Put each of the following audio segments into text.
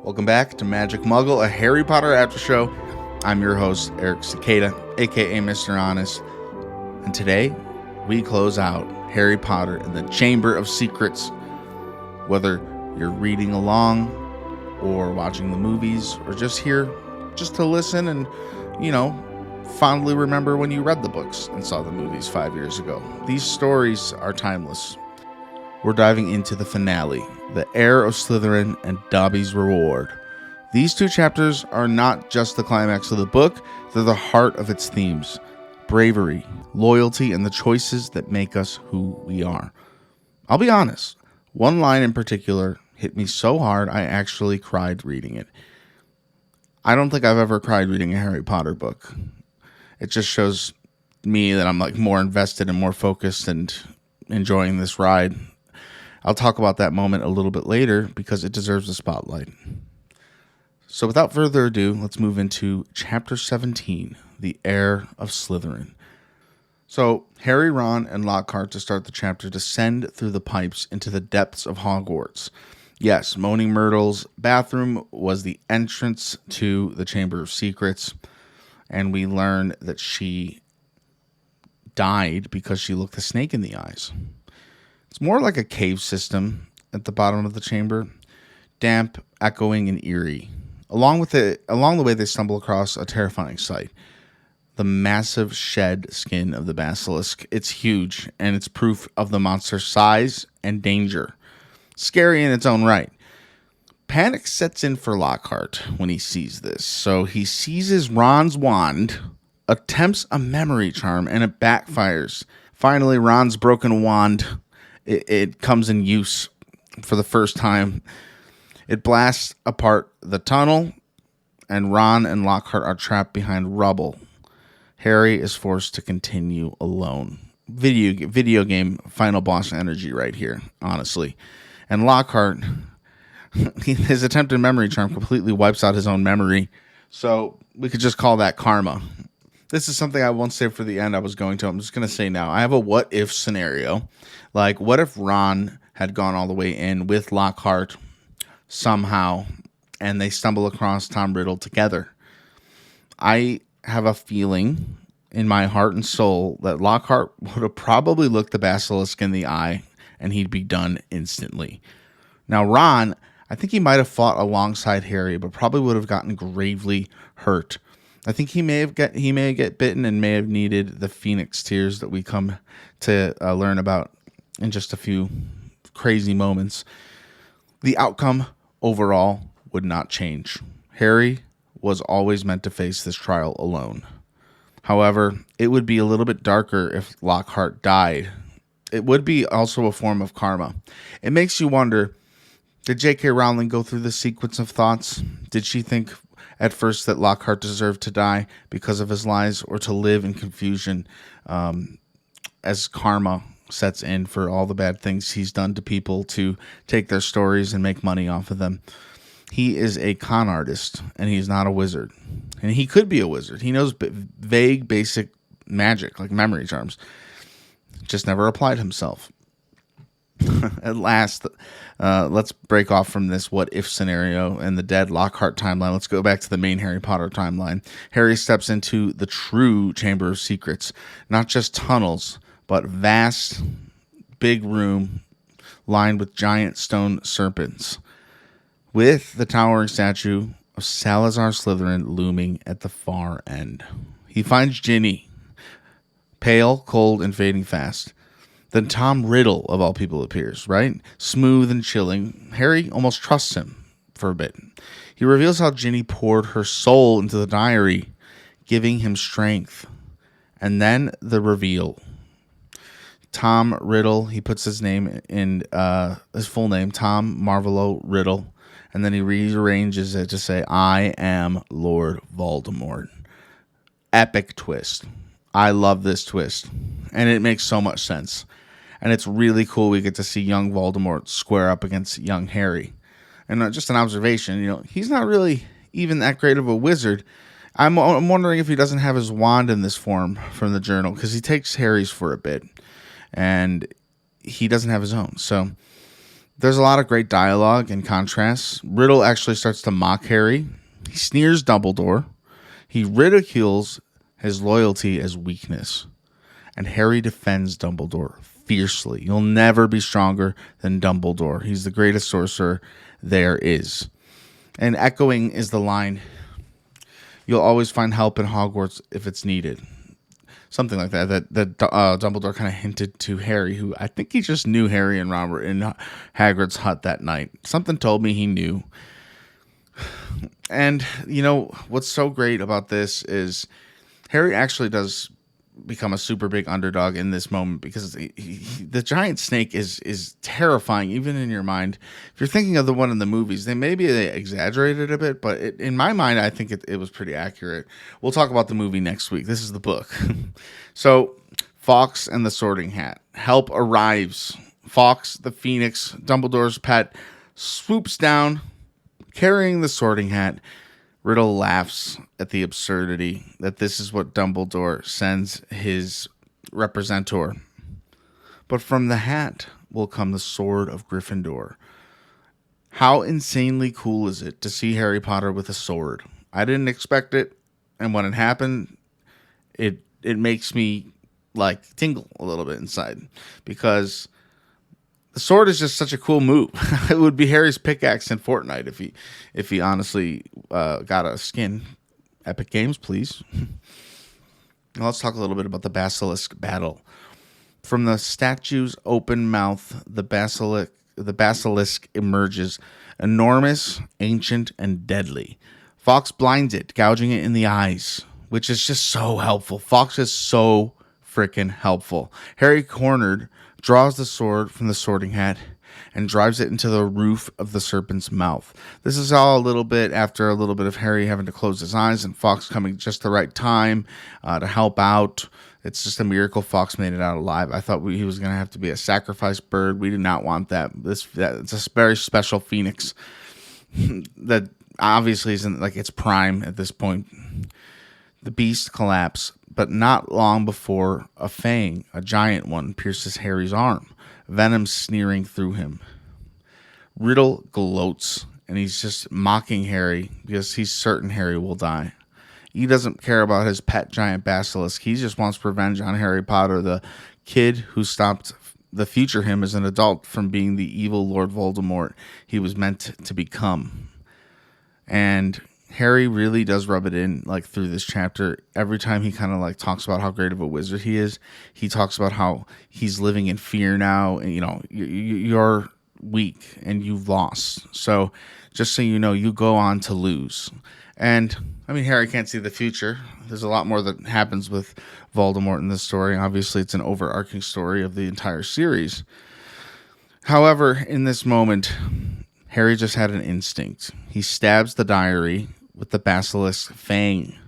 Welcome back to Magic Muggle, a Harry Potter Aftershow. I'm your host, Eric Sequeira, aka Mr. Honest. And today, we close out Harry Potter and the Chamber of Secrets. Whether you're reading along, or watching the movies, or just here just to listen and, fondly remember when you read the books and saw the movies 5 years ago. These stories are timeless. We're diving into the finale, the Heir of Slytherin and Dobby's Reward. These two chapters are not just the climax of the book, they're the heart of its themes. Bravery, loyalty, and the choices that make us who we are. I'll be honest, one line in particular hit me so hard I actually cried reading it. I don't think I've ever cried reading a Harry Potter book. It just shows me that I'm more invested and more focused and enjoying this ride. I'll talk about that moment a little bit later because it deserves the spotlight. So without further ado, let's move into Chapter 17, the Heir of Slytherin. So Harry, Ron, and Lockhart to start the chapter descend through the pipes into the depths of Hogwarts. Yes, Moaning Myrtle's bathroom was the entrance to the Chamber of Secrets, and we learn that she died because she looked a snake in the eyes. It's more like a cave system at the bottom of the chamber, damp, echoing, and eerie. Along the way, they stumble across a terrifying sight. The massive shed skin of the Basilisk. It's huge, and it's proof of the monster's size and danger. Scary in its own right. Panic sets in for Lockhart when he sees this. So he seizes Ron's wand, attempts a memory charm, and it backfires. Finally, Ron's broken wand, it comes in use for the first time. It blasts apart the tunnel, and Ron and Lockhart are trapped behind rubble. Harry is forced to continue alone. Video game final boss energy right here, honestly. And Lockhart, his attempted memory charm completely wipes out his own memory. So we could just call that karma. This is something I won't say for the end. I'm just going to say now. I have a what if scenario. What if Ron had gone all the way in with Lockhart somehow, and they stumble across Tom Riddle together? I have a feeling in my heart and soul that Lockhart would have probably looked the Basilisk in the eye, and he'd be done instantly. Now, Ron, I think he might have fought alongside Harry, but probably would have gotten gravely hurt. I think he may get bitten and may have needed the Phoenix tears that we come to learn about in just a few crazy moments. The outcome overall would not change. Harry was always meant to face this trial alone. However, it would be a little bit darker if Lockhart died. It would be also a form of karma. It makes you wonder, did J.K. Rowling go through this sequence of thoughts? Did she think at first that Lockhart deserved to die because of his lies, or to live in confusion as karma sets in for all the bad things he's done to people to take their stories and make money off of them? He is a con artist, and he's not a wizard. And he could be a wizard. He knows vague, basic magic, like memory charms. Just never applied himself. At last, let's break off from this what-if scenario and the dead Lockhart timeline. Let's go back to the main Harry Potter timeline. Harry steps into the true Chamber of Secrets. Not just tunnels, but vast, big room lined with giant stone serpents, with the towering statue of Salazar Slytherin looming at the far end. He finds Ginny, pale, cold, and fading fast. Then Tom Riddle, of all people, appears, right? Smooth and chilling. Harry almost trusts him for a bit. He reveals how Ginny poured her soul into the diary, giving him strength. And then the reveal. Tom Riddle, he puts his name in, his full name, Tom Marvolo Riddle, and then he rearranges it to say, I am Lord Voldemort. Epic twist. I love this twist, and it makes so much sense. And it's really cool we get to see young Voldemort square up against young Harry. And just an observation, he's not really even that great of a wizard. I'm wondering if he doesn't have his wand in this form from the journal, because he takes Harry's for a bit, and he doesn't have his own. So There's a lot of great dialogue and contrasts. Riddle actually starts to mock Harry. He sneers Dumbledore. He ridicules his loyalty as weakness. And Harry defends Dumbledore fiercely. You'll never be stronger than Dumbledore. He's the greatest sorcerer there is. And echoing is the line, you'll always find help in Hogwarts if it's needed. Something like that Dumbledore kind of hinted to Harry, who I think he just knew Harry and Ron were in Hagrid's hut that night. Something told me he knew. And, what's so great about this is Harry actually does become a super big underdog in this moment because the giant snake is terrifying, even in your mind. If you're thinking of the one in the movies, they exaggerated a bit, but in my mind, I think it was pretty accurate. We'll talk about the movie next week. This is the book. So, Fawkes and the Sorting Hat. Help arrives. Fawkes, the Phoenix, Dumbledore's pet, swoops down, carrying the Sorting Hat. Riddle laughs at the absurdity that this is what Dumbledore sends his representor. But from the hat will come the sword of Gryffindor. How insanely cool is it to see Harry Potter with a sword? I didn't expect it, and when it happened, it makes me tingle a little bit inside, because the sword is just such a cool move. It would be Harry's pickaxe in Fortnite if he honestly got a skin. Epic Games, please. Now let's talk a little bit about the Basilisk battle. From the statue's open mouth, the basilisk emerges, enormous, ancient, and deadly. Fawkes blinds it, gouging it in the eyes, which is just so helpful. Fawkes is so freaking helpful. Harry, cornered, draws the sword from the Sorting Hat and drives it into the roof of the serpent's mouth. This is all a little bit after a little bit of Harry having to close his eyes and Fawkes coming just the right time to help out. It's just a miracle Fawkes made it out alive. I thought he was going to have to be a sacrifice bird. We did not want that. It's a very special phoenix that obviously isn't its prime at this point. The beast collapsed, but not long before a fang, a giant one, pierces Harry's arm, venom sneering through him. Riddle gloats, and he's just mocking Harry because he's certain Harry will die. He doesn't care about his pet giant basilisk. He just wants revenge on Harry Potter, the kid who stopped the future him as an adult from being the evil Lord Voldemort he was meant to become. And Harry really does rub it in through this chapter. Every time he kind of talks about how great of a wizard he is, he talks about how he's living in fear now, and you're weak and you've lost. So just so you know, you go on to lose. And Harry can't see the future. There's a lot more that happens with Voldemort in this story. Obviously, it's an overarching story of the entire series. However, in this moment, Harry just had an instinct. He stabs the diary with the basilisk fang.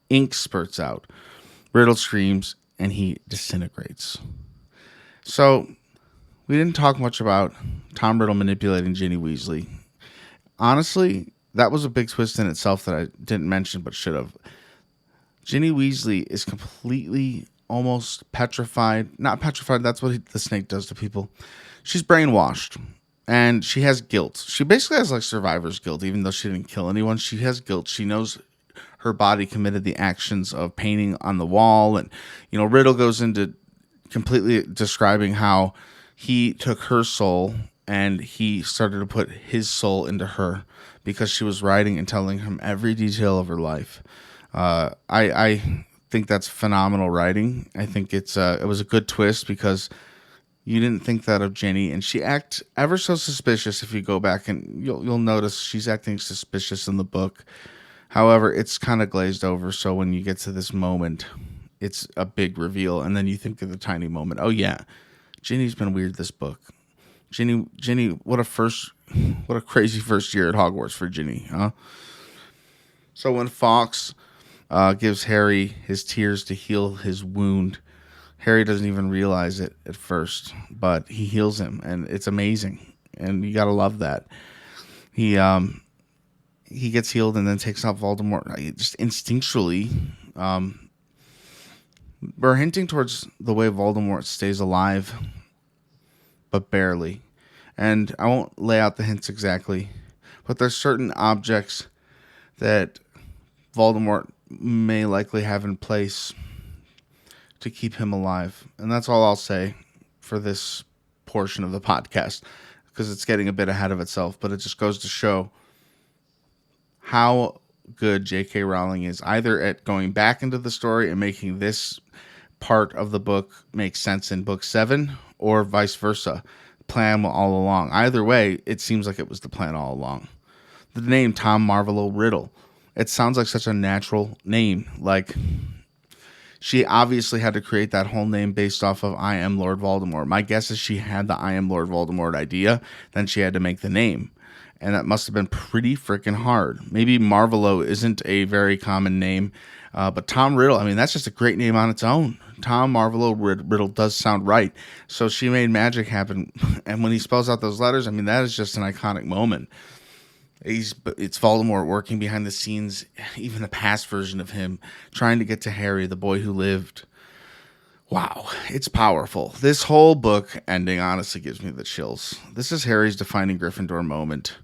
Ink spurts out. Riddle screams, and he disintegrates. So, we didn't talk much about Tom Riddle manipulating Ginny Weasley. Honestly, that was a big twist in itself that I didn't mention but should have. Ginny Weasley is completely, almost petrified. Not petrified, that's what the snake does to people. She's brainwashed. And she has guilt. She basically has survivor's guilt, even though she didn't kill anyone. She has guilt. She knows her body committed the actions of painting on the wall. And, Riddle goes into completely describing how he took her soul and he started to put his soul into her because she was writing and telling him every detail of her life. I think that's phenomenal writing. I think it was a good twist because you didn't think that of Ginny, and she acts ever so suspicious. If you go back and you'll notice she's acting suspicious in the book. However, it's kind of glazed over, so when you get to this moment, it's a big reveal, and then you think of the tiny moment. Oh yeah, Ginny's been weird this book. Ginny, what a crazy first year at Hogwarts for Ginny, huh? So when Fawkes gives Harry his tears to heal his wound, Harry doesn't even realize it at first, but he heals him, and it's amazing, and you gotta love that. He gets healed and then takes out Voldemort just instinctually. We're hinting towards the way Voldemort stays alive, but barely. And I won't lay out the hints exactly, but there's certain objects that Voldemort may likely have in place to keep him alive. And that's all I'll say for this portion of the podcast, because it's getting a bit ahead of itself, but it just goes to show how good J.K. Rowling is, either at going back into the story and making this part of the book make sense in book 7, or vice versa. Plan all along. Either way, it seems like it was the plan all along. The name Tom Riddle, it sounds like such a natural name. Like, she obviously had to create that whole name based off of I am Lord Voldemort. My guess is she had the I am Lord Voldemort idea, then she had to make the name. And that must have been pretty freaking hard. Maybe Marvolo isn't a very common name, but Tom Riddle, I mean, that's just a great name on its own. Tom Marvolo Riddle does sound right. So she made magic happen. And when he spells out those letters, I mean, that is just an iconic moment. It's Voldemort working behind the scenes, even the past version of him, trying to get to Harry, the boy who lived. Wow, it's powerful. This whole book ending honestly gives me the chills. This is Harry's defining Gryffindor moment.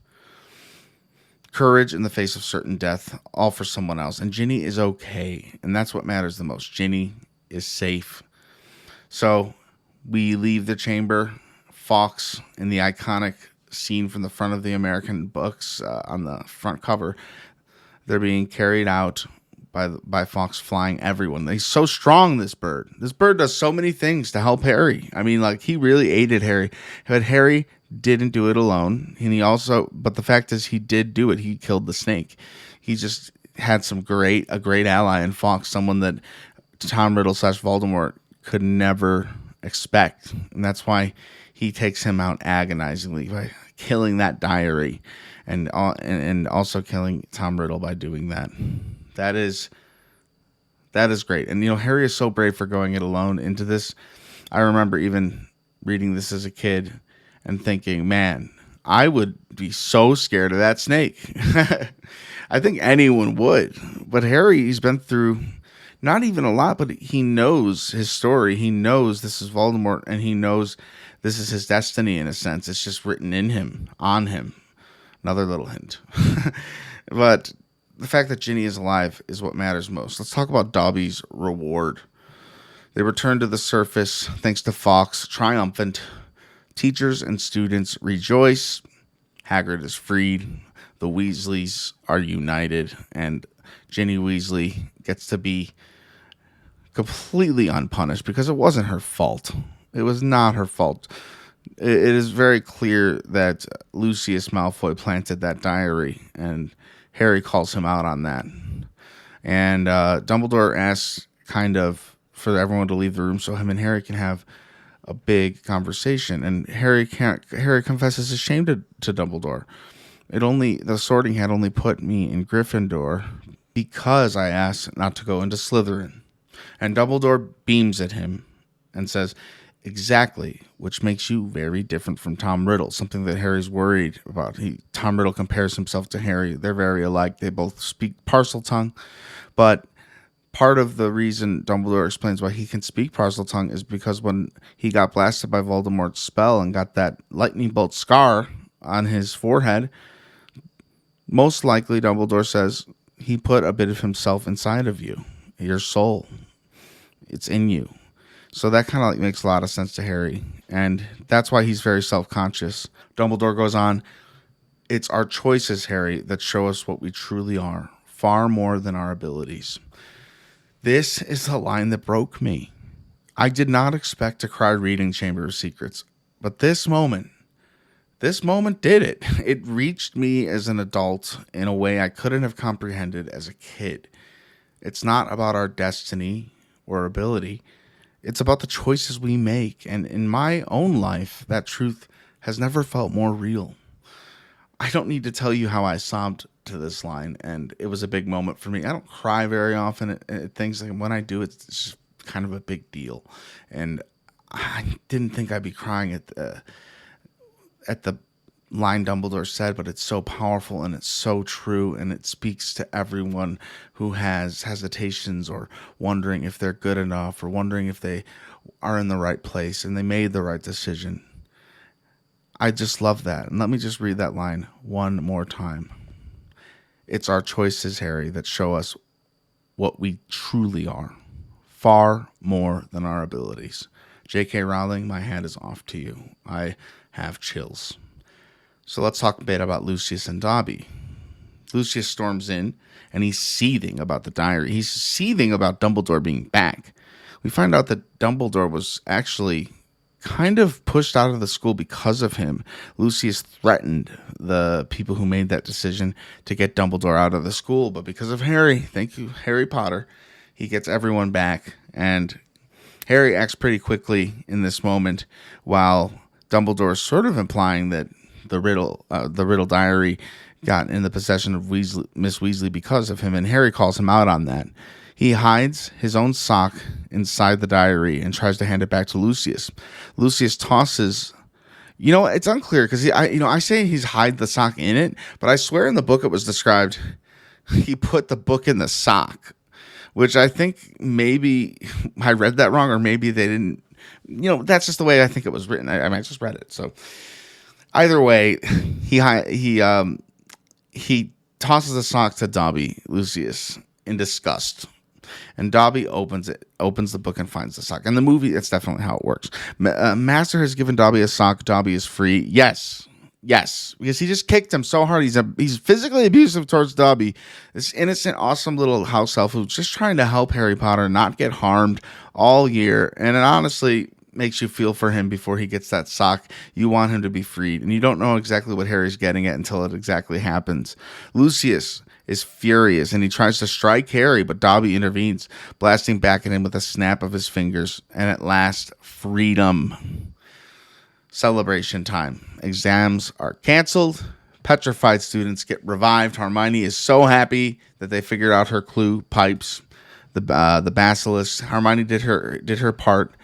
Courage in the face of certain death, all for someone else. And Ginny is okay, and that's what matters the most. Ginny is safe. So we leave the chamber. Fawkes, in the iconic scene from the front of the American books on the front cover, they're being carried out by Fawkes flying everyone. He's so strong, this bird. This bird does so many things to help Harry. I mean, like, he really aided Harry. But Harry didn't do it alone. And but the fact is, he did do it. He killed the snake. He just had a great ally in Fawkes, someone that Tom Riddle / Voldemort could never expect. And that's why he takes him out agonizingly by killing that diary, and also killing Tom Riddle by doing that. That is great. And, Harry is so brave for going it alone into this. I remember even reading this as a kid and thinking, man, I would be so scared of that snake. I think anyone would. But Harry, he's been through not even a lot, but he knows his story. He knows this is Voldemort, and he knows this is his destiny in a sense. It's just written in him, on him. Another little hint. But the fact that Ginny is alive is what matters most. Let's talk about Dobby's reward. They return to the surface thanks to Fawkes, triumphant. Teachers and students rejoice. Hagrid is freed. The Weasleys are united. And Ginny Weasley gets to be completely unpunished because it wasn't her fault. It was not her fault. It is very clear that Lucius Malfoy planted that diary, and Harry calls him out on that. And Dumbledore asks kind of for everyone to leave the room so him and Harry can have a big conversation. And Harry confesses his shame to Dumbledore. The Sorting Hat only put me in Gryffindor because I asked not to go into Slytherin. And Dumbledore beams at him and says, exactly, which makes you very different from Tom Riddle, something that Harry's worried about. Tom Riddle compares himself to Harry. They're very alike. They both speak Parseltongue, but part of the reason Dumbledore explains why he can speak Parseltongue is because when he got blasted by Voldemort's spell and got that lightning bolt scar on his forehead, most likely, Dumbledore says, he put a bit of himself inside of you, your soul. It's in you. So that kind of makes a lot of sense to Harry. And that's why he's very self-conscious. Dumbledore goes on, it's our choices, Harry, that show us what we truly are, far more than our abilities. This is the line that broke me. I did not expect to cry reading Chamber of Secrets, but this moment did it. It reached me as an adult in a way I couldn't have comprehended as a kid. It's not about our destiny or ability. It's about the choices we make. And in my own life, that truth has never felt more real. I don't need to tell you how I sobbed to this line, and it was a big moment for me. I don't cry very often at things. Like when I do, it's just kind of a big deal. And I didn't think I'd be crying at the line Dumbledore said, but it's so powerful and it's so true, and it speaks to everyone who has hesitations or wondering if they're good enough or wondering if they are in the right place and they made the right decision. I just love that. And let me just read that line one more time. It's our choices, Harry, that show us what we truly are, far more than our abilities. J.K. Rowling, my hat is off to you. I have chills. So let's talk a bit about Lucius and Dobby. Lucius storms in, and he's seething about the diary. He's seething about Dumbledore being back. We find out that Dumbledore was actually kind of pushed out of the school because of him. Lucius threatened the people who made that decision to get Dumbledore out of the school, but because of Harry, thank you, Harry Potter, he gets everyone back, and Harry acts pretty quickly in this moment, while Dumbledore is sort of implying that the Riddle diary got in the possession of Miss Weasley because of him, and Harry calls him out on that. He hides his own sock inside the diary and tries to hand it back to Lucius. Lucius tosses. It's unclear because I say he's hide the sock in it, but I swear in the book it was described he put the book in the sock, which I think maybe I read that wrong, or maybe they didn't. That's just the way I think it was written. I just read it. So either way, he tosses the sock to Dobby, Lucius, in disgust. And Dobby opens the book and finds the sock. In the movie, that's definitely how it works. Master has given Dobby a sock. Dobby is free. Yes, because he just kicked him so hard. He's physically abusive towards Dobby, this innocent, awesome little house elf who's just trying to help Harry Potter not get harmed all year. And it honestly makes you feel for him before he gets that sock. You want him to be freed, and you don't know exactly what Harry's getting at until it exactly happens. Lucius is furious, and he tries to strike Harry, but Dobby intervenes, blasting back at him with a snap of his fingers. And at last, freedom. Celebration time. Exams are canceled. Petrified students get revived. Hermione is so happy that they figured out her clue, pipes, the Basilisk. Hermione did her part.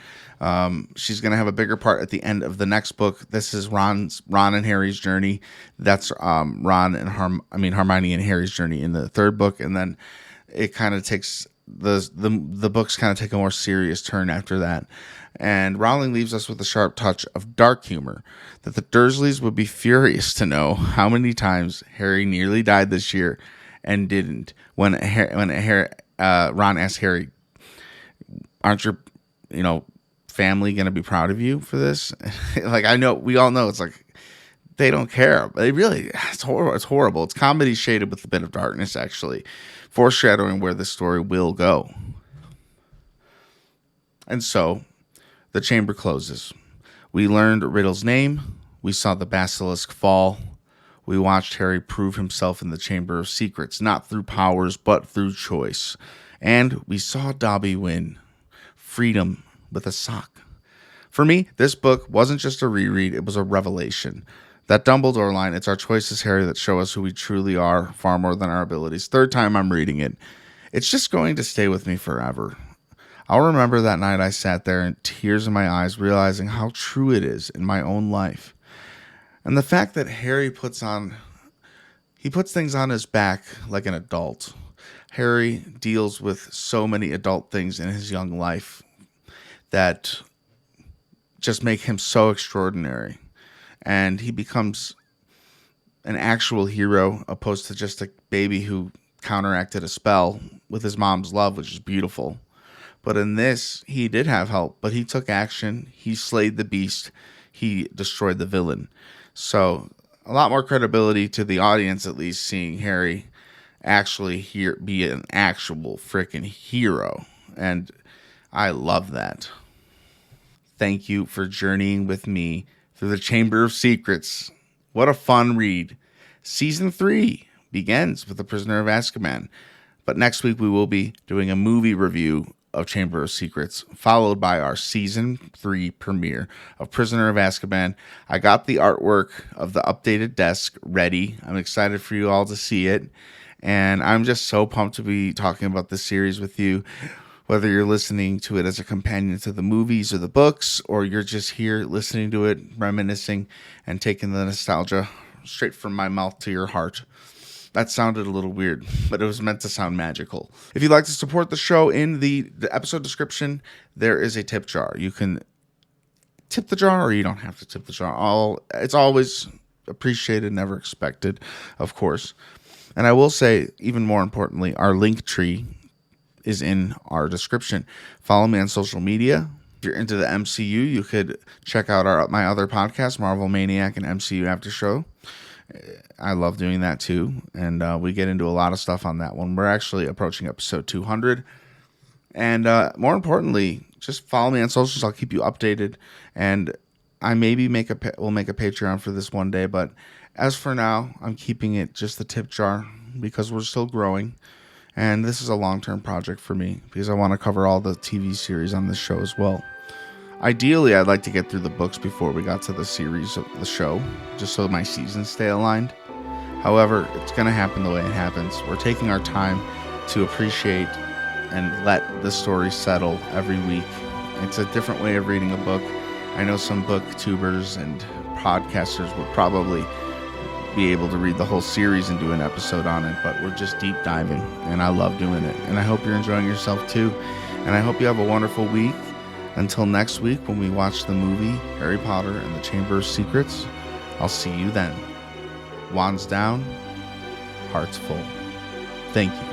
She's going to have a bigger part at the end of the next book. This is Ron and Harry's journey. That's Hermione and Harry's journey in the third book, and then it kind of takes the books kind of take a more serious turn after that. And Rowling leaves us with a sharp touch of dark humor that the Dursleys would be furious to know how many times Harry nearly died this year and didn't. When Ron asked Harry, "Aren't your family gonna be proud of you for this?" Like, I know, we all know it's like they don't care. It's horrible. It's comedy shaded with a bit of darkness, actually, foreshadowing where the story will go. And so the chamber closes. We learned Riddle's name. We saw the basilisk fall. We watched Harry prove himself in the Chamber of Secrets, not through powers, but through choice. And we saw Dobby win freedom with a sock. For me, this book wasn't just a reread, it was a revelation. That Dumbledore line, "It's our choices, Harry, that show us who we truly are, far more than our abilities." Third time I'm reading it. It's just going to stay with me forever. I'll remember that night I sat there in tears in my eyes, realizing how true it is in my own life. And the fact that Harry puts things on his back like an adult. Harry deals with so many adult things in his young life that just make him so extraordinary. And he becomes an actual hero opposed to just a baby who counteracted a spell with his mom's love, which is beautiful. But in this, he did have help, but he took action. He slayed the beast. He destroyed the villain. So a lot more credibility to the audience, at least, seeing Harry actually be an actual freaking hero. And I love that. Thank you for journeying with me through the Chamber of Secrets. What a fun read. Season 3 begins with The Prisoner of Azkaban. But next week we will be doing a movie review of Chamber of Secrets, followed by our Season 3 premiere of Prisoner of Azkaban. I got the artwork of the updated desk ready. I'm excited for you all to see it. And I'm just so pumped to be talking about this series with you. Whether you're listening to it as a companion to the movies or the books, or you're just here listening to it, reminiscing, and taking the nostalgia straight from my mouth to your heart. That sounded a little weird, but it was meant to sound magical. If you'd like to support the show, in the episode description, there is a tip jar. You can tip the jar, or you don't have to tip the jar. It's always appreciated, never expected, of course. And I will say, even more importantly, our link tree is in our description. Follow me on social media. If you're into the MCU, you could check out my other podcast, Marvel Maniac and MCU Aftershow. I love doing that too, and we get into a lot of stuff on that one. We're actually approaching episode 200, and more importantly, just follow me on socials. I'll keep you updated, and I maybe we'll make a Patreon for this one day, but as for now, I'm keeping it just the tip jar because we're still growing, and this is a long-term project for me because I want to cover all the TV series on this show as well. Ideally, I'd like to get through the books before we got to the series of the show, just so my seasons stay aligned. However, it's going to happen the way it happens. We're taking our time to appreciate and let the story settle every week. It's a different way of reading a book. I know some booktubers and podcasters would probably be able to read the whole series and do an episode on it, but we're just deep diving, and I love doing it. And I hope you're enjoying yourself too. And I hope you have a wonderful week. Until next week when we watch the movie Harry Potter and the Chamber of Secrets, I'll see you then. Wands down, hearts full. Thank you.